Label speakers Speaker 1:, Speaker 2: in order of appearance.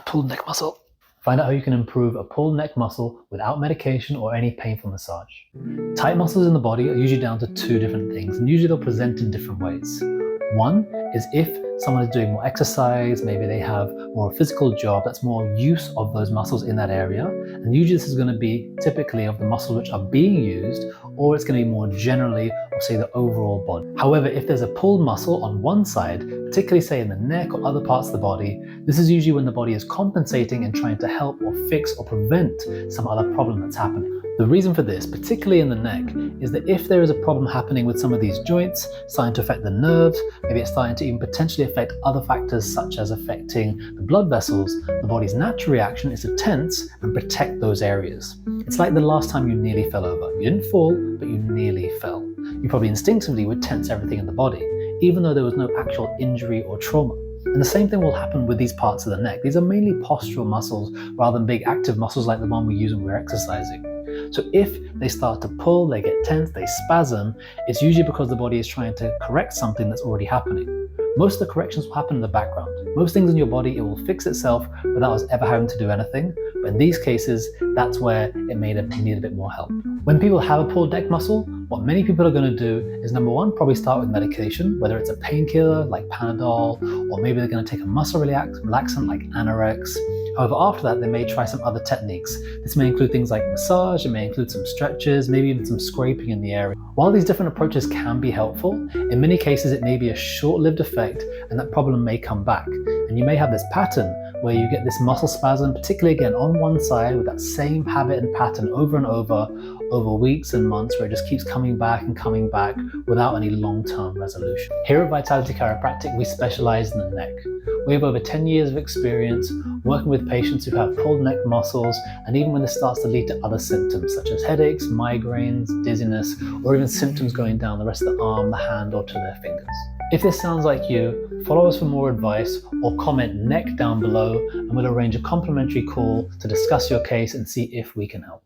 Speaker 1: Pulled neck muscle. Find out how you can improve a pulled neck muscle without medication or any painful massage. Tight muscles in the body are usually down to two different things, and usually they'll present in different ways. One is if someone is doing more exercise, maybe they have more physical job, that's more use of those muscles in that area. And usually this is going to be typically of the muscles which are being used, or it's going to be more generally of say the overall body. However, if there's a pulled muscle on one side, particularly say in the neck or other parts of the body, this is usually when the body is compensating and trying to help or fix or prevent some other problem that's happening. The reason for this, particularly in the neck, is that if there is a problem happening with some of these joints, starting to affect the nerves, maybe it's starting to even potentially affect other factors such as affecting the blood vessels, the body's natural reaction is to tense and protect those areas. It's like the last time you nearly fell over. You didn't fall, but you nearly fell. You probably instinctively would tense everything in the body, even though there was no actual injury or trauma. And the same thing will happen with these parts of the neck. These are mainly postural muscles rather than big active muscles like the one we use when we're exercising. So if they start to pull, they get tense, they spasm, it's usually because the body is trying to correct something that's already happening. Most of the corrections will happen in the background. Most things in your body, it will fix itself without us ever having to do anything. But in these cases, that's where it may need a bit more help. When people have a pulled neck muscle, what many people are going to do is number one, probably start with medication, whether it's a painkiller like Panadol, or maybe they're going to take a muscle relaxant like Anorex. However, after that, they may try some other techniques. This may include things like massage, it may include some stretches, maybe even some scraping in the area. While these different approaches can be helpful, in many cases it may be a short-lived effect and that problem may come back. And you may have this pattern where you get this muscle spasm, particularly again on one side with that same habit and pattern over and over weeks and months, where it just keeps coming back without any long-term resolution. Here at Vitality Chiropractic, we specialize in the neck. We have over 10 years of experience working with patients who have pulled neck muscles, and even when this starts to lead to other symptoms such as headaches, migraines, dizziness, or even symptoms going down the rest of the arm, the hand, or to their fingers. If this sounds like you, follow us for more advice or comment neck down below, and we'll arrange a complimentary call to discuss your case and see if we can help.